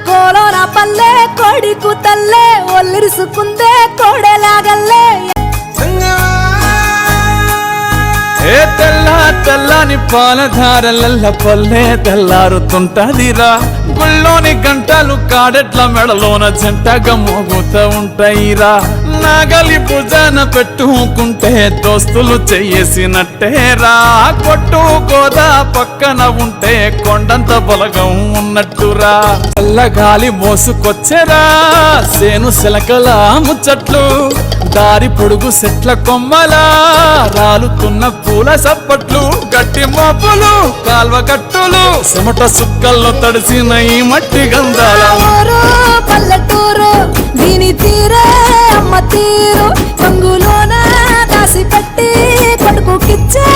కోలోన పల్లె కొడికు తల్లే ఒల్లిరుసుకుందే కోడెలాగల్లే ఏ తెల్లని పాలధారలల్ల పల్లె తెల్లారుతుంటదిరా గుళ్ళోని గంటలు కాడెట్ల మెడలోన జంటగా మోగుతూ ఉంటాయిరా నాగలి భుజాన పెట్టుకుంటే దోస్తులు చెయ్యేసినట్టేరా కొట్టు గోదా పక్కన ఉంటే కొండంత బలగం ఉన్నట్టురా చల్లగాలి మోసుకొచ్చెరా సేను శిలకల ముచ్చట్లు దారి పొడుగు చెట్ల కొమ్మలా రాలుతున్న పూల సప్పట్లు గట్టి మోపులు కాల్వ గట్టులు చెమట సుక్కల్లో తడిసిన ఈ మట్టి గంధాల పల్లెటూరు దీని తీరే అమ్మ తీరు రంగులోన దాసి పెట్టి కొడుకుకిచ్చే